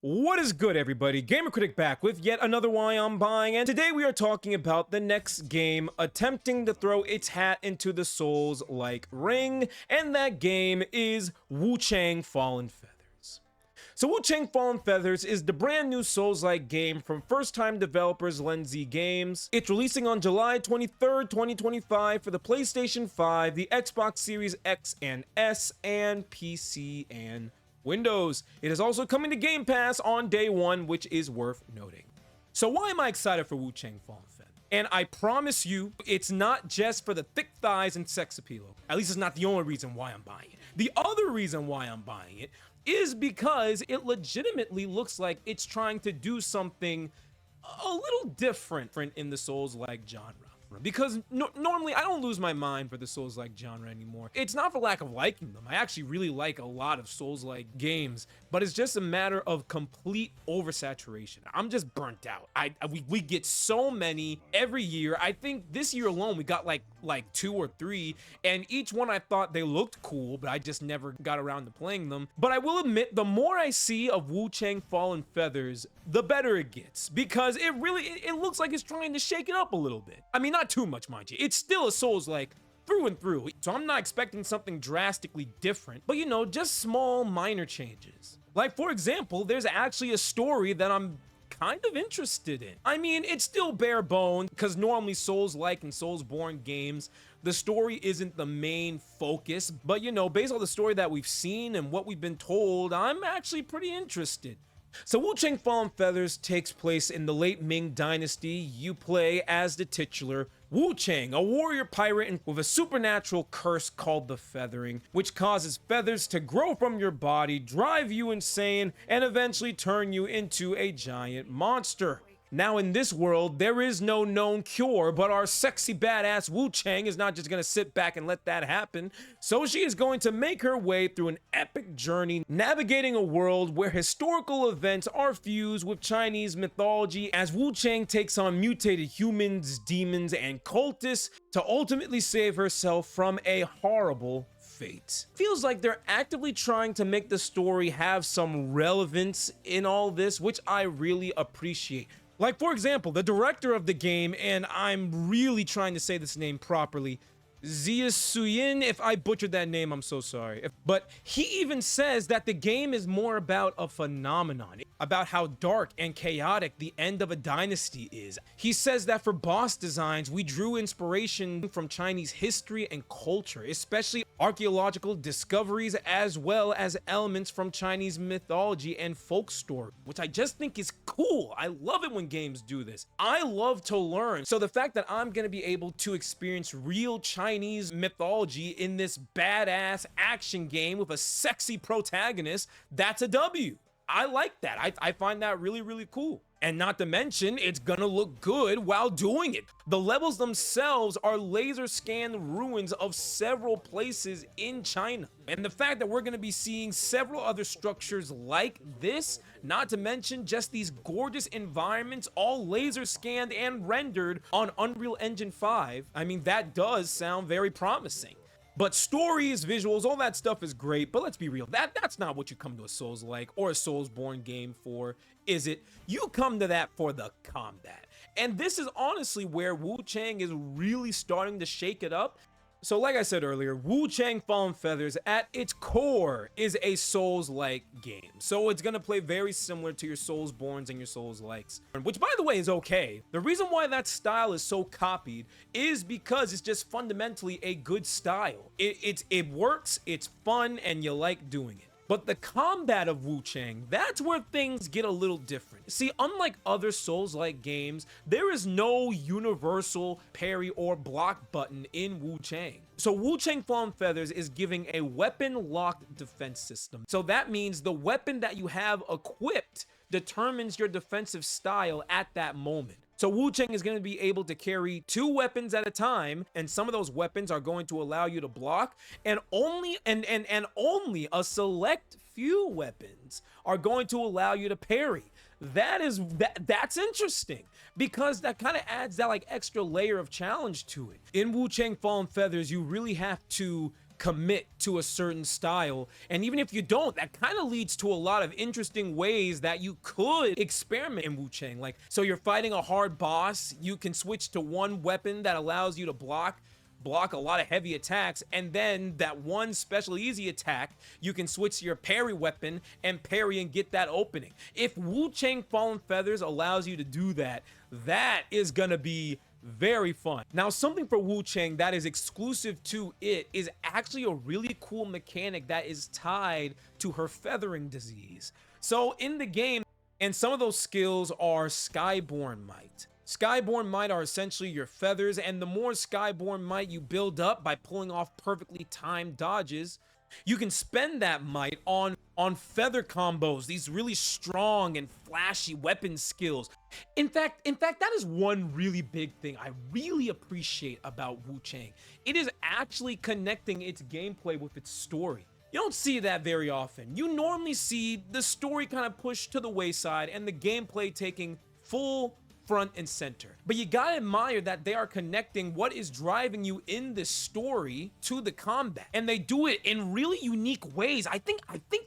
What is good, everybody? Gamer Critic back with yet another Why I'm Buying, and today we are talking about the next game attempting to throw its hat into the Souls-like ring, and that game is Wuchang Fallen Feathers. So Wuchang Fallen Feathers is the brand new Souls-like game from first-time developers Lenzi Games. It's releasing on July 23rd, 2025 for the PlayStation 5, the Xbox Series X and S, and PC and Windows. It is also coming to Game Pass on day one, which is worth noting. So why am I excited for Wuchang Fallen Feathers? And I promise you, it's not just for the thick thighs and sex appeal. At least it's not the only reason why I'm buying it. The other reason why I'm buying it is because it legitimately looks like it's trying to do something a little different in the Souls-like genre. Because normally I don't lose my mind for the Souls-like genre anymore. It's not for lack of liking them. I actually really like a lot of Souls-like games, but it's just a matter of complete oversaturation. I'm just burnt out. We get so many every year. I think this year alone we got like 2 or 3, and each one I thought they looked cool, but I just never got around to playing them. But I will admit, the more I see of Wuchang Fallen Feathers, the better it gets, because it looks like it's trying to shake it up a little bit. I mean, not too much, mind you. It's still a Souls-like through and through, so I'm not expecting something drastically different, but you know, just small minor changes. Like, for example, there's actually a story that I'm kind of interested in. I mean, it's still bare bones, because normally Souls-like and Soulsborne games, the story isn't the main focus, but you know, based on the story that we've seen and what we've been told, I'm actually pretty interested. So Wuchang Fallen Feathers takes place in the late Ming Dynasty. You play as the titular Wuchang, a warrior pirate with a supernatural curse called the Feathering, which causes feathers to grow from your body, drive you insane, and eventually turn you into a giant monster. Now in this world, there is no known cure, but our sexy badass Wuchang is not just gonna sit back and let that happen. So she is going to make her way through an epic journey, navigating a world where historical events are fused with Chinese mythology as Wuchang takes on mutated humans, demons, and cultists to ultimately save herself from a horrible fate. Feels like they're actively trying to make the story have some relevance in all this, which I really appreciate. Like, for example, the director of the game, and I'm really trying to say this name properly, Zia Suyin. If I butchered that name, I'm so sorry. But he even says that the game is more about a phenomenon, about how dark and chaotic the end of a dynasty is. He says that for boss designs, we drew inspiration from Chinese history and culture, especially archaeological discoveries, as well as elements from Chinese mythology and folk story, which I just think is cool. I love it when games do this. I love to learn. So the fact that I'm gonna be able to experience real Chinese mythology in this badass action game with a sexy protagonist, that's a W. I like that. I find that really, really cool. And not to mention, it's gonna look good while doing it. The levels themselves are laser scanned ruins of several places in China. And the fact that we're gonna be seeing several other structures like this, not to mention just these gorgeous environments, all laser scanned and rendered on Unreal Engine 5, I mean, that does sound very promising. But stories, visuals, all that stuff is great, but let's be real, that's not what you come to a Souls-like or a Soulsborne game for, is it? You come to that for the combat. And this is honestly where Wuchang is really starting to shake it up. So like I said earlier, Wuchang Fallen Feathers at its core is a Souls-like game. So it's gonna play very similar to your Soulsborns and your Souls-likes, which by the way is okay. The reason why that style is so copied is because it's just fundamentally a good style. It works, it's fun, and you like doing it. But the combat of Wuchang, that's where things get a little different. See, unlike other Souls-like games, there is no universal parry or block button in Wuchang. So Wuchang Fallen Feathers is giving a weapon-locked defense system. So that means the weapon that you have equipped determines your defensive style at that moment. So Wuchang is going to be able to carry 2 weapons at a time, and some of those weapons are going to allow you to block, and only a select few weapons are going to allow you to parry. That's interesting, because that kind of adds that like extra layer of challenge to it. In Wuchang Fallen Feathers, you really have to commit to a certain style. And even if you don't, that kind of leads to a lot of interesting ways that you could experiment in Wuchang. Like, so you're fighting a hard boss, you can switch to one weapon that allows you to block a lot of heavy attacks, and then that one special easy attack, you can switch to your parry weapon and parry and get that opening. If Wuchang Fallen Feathers allows you to do that, that is gonna be very fun. Now, something for Wuchang that is exclusive to it is actually a really cool mechanic that is tied to her feathering disease. So in the game, and some of those skills are Skyborn Might. Skyborn Might are essentially your feathers, and the more Skyborn Might you build up by pulling off perfectly timed dodges, you can spend that might on feather combos, these really strong and flashy weapon skills. In fact, that is one really big thing I really appreciate about Wuchang. It is actually connecting its gameplay with its story. You don't see that very often. You normally see the story kind of pushed to the wayside and the gameplay taking full front and center. But you gotta admire that they are connecting what is driving you in this story to the combat, and they do it in really unique ways. I think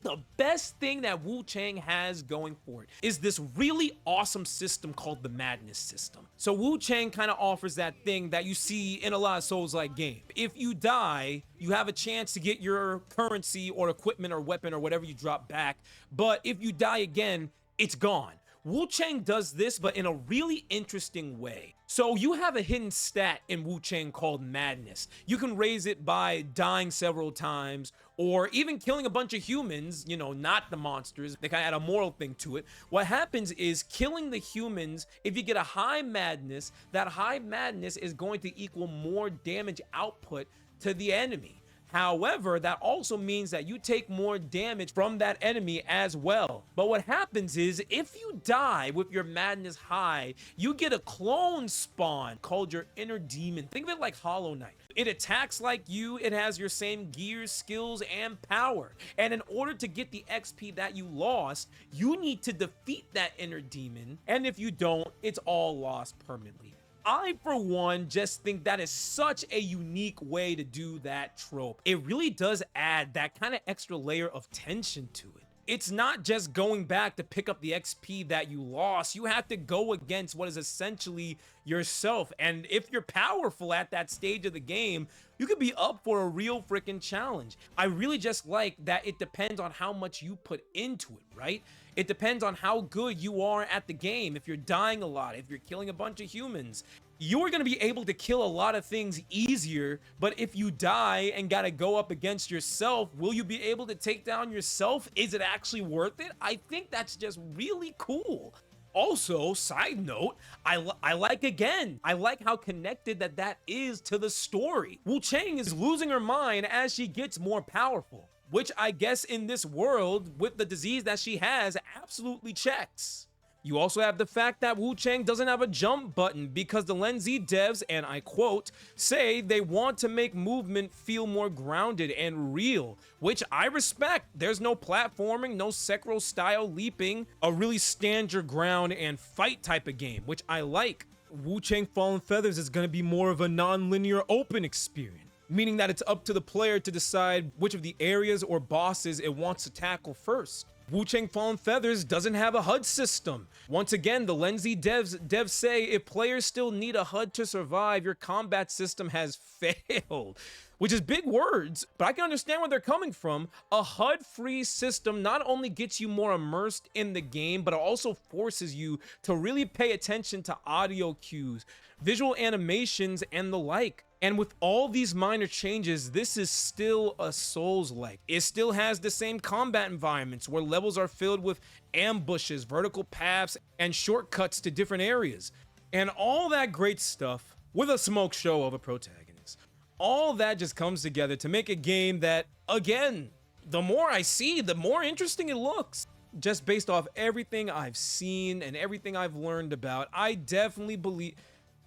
the best thing that Wuchang has going for it is this really awesome system called the Madness system. So Wuchang kind of offers that thing that you see in a lot of Souls-like games. If you die, you have a chance to get your currency or equipment or weapon or whatever you drop back, but if you die again, it's gone. Wuchang does this, but in a really interesting way. So you have a hidden stat in Wuchang called Madness. You can raise it by dying several times, or even killing a bunch of humans, you know, not the monsters. They kind of add a moral thing to it. What happens is killing the humans, if you get a high Madness, that high Madness is going to equal more damage output to the enemy. However, that also means that you take more damage from that enemy as well. But what happens is, if you die with your Madness high, you get a clone spawn called your Inner Demon. Think of it like Hollow Knight. It attacks like you, it has your same gears, skills, and power. And in order to get the XP that you lost, you need to defeat that Inner Demon. And if you don't, it's all lost permanently. I, for one, just think that is such a unique way to do that trope. It really does add that kind of extra layer of tension to it. It's not just going back to pick up the XP that you lost. You have to go against what is essentially yourself. And if you're powerful at that stage of the game, you could be up for a real freaking challenge. I really just like that it depends on how much you put into it, right? It depends on how good you are at the game. If you're dying a lot, if you're killing a bunch of humans, you're going to be able to kill a lot of things easier. But if you die and got to go up against yourself, will you be able to take down yourself? Is it actually worth it? I think that's just really cool. Also, side note, I like how connected that is to the story. Wuchang is losing her mind as she gets more powerful, which I guess in this world, with the disease that she has, absolutely checks. You also have the fact that Wuchang doesn't have a jump button because the Lenzi devs, and I quote, say they want to make movement feel more grounded and real, which I respect. There's no platforming, no Sekiro style leaping, a really stand your ground and fight type of game, which I like. Wuchang Fallen Feathers is going to be more of a non-linear open experience, meaning that it's up to the player to decide which of the areas or bosses it wants to tackle first. Wuchang Fallen Feathers doesn't have a HUD system. Once again, the Lenzi devs say if players still need a HUD to survive, your combat system has failed. Which is big words, but I can understand where they're coming from. A HUD-free system not only gets you more immersed in the game, but it also forces you to really pay attention to audio cues, visual animations, and the like. And with all these minor changes, this is still a Souls-like. It still has the same combat environments where levels are filled with ambushes, vertical paths, and shortcuts to different areas. And all that great stuff with a smoke show of a protagonist. All that just comes together to make a game that, again, the more I see, the more interesting it looks. Just based off everything I've seen and everything I've learned about, I definitely believe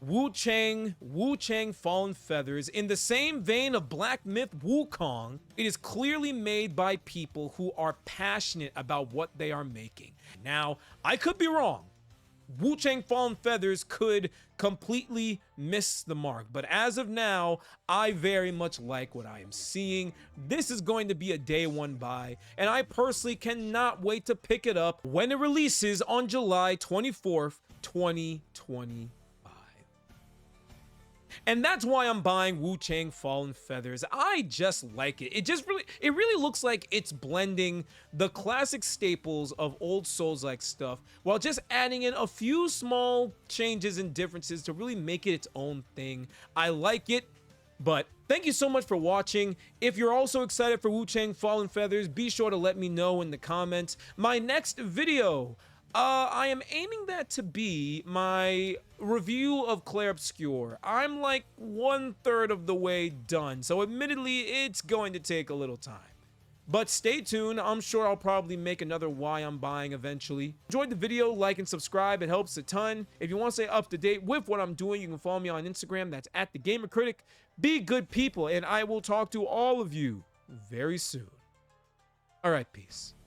Wuchang Fallen Feathers, in the same vein of Black Myth Wukong, it is clearly made by people who are passionate about what they are making. Now, I could be wrong. Wuchang Fallen Feathers could completely miss the mark. But as of now, I very much like what I am seeing. This is going to be a day one buy, and I personally cannot wait to pick it up when it releases on July 24th, 2025. And that's why I'm buying Wuchang Fallen Feathers. I just like it. It really looks like it's blending the classic staples of old Souls-like stuff while just adding in a few small changes and differences to really make it its own thing. I like it. But thank you so much for watching. If you're also excited for Wuchang Fallen Feathers, be sure to let me know in the comments. My next video, I am aiming that to be my review of Clair Obscur. I'm like 1/3 of the way done, so admittedly, it's going to take a little time. But stay tuned, I'm sure I'll probably make another Why I'm Buying eventually. Enjoyed the video, like and subscribe, it helps a ton. If you want to stay up to date with what I'm doing, you can follow me on Instagram, that's @TheGamerCritic. Be good people, and I will talk to all of you very soon. Alright, peace.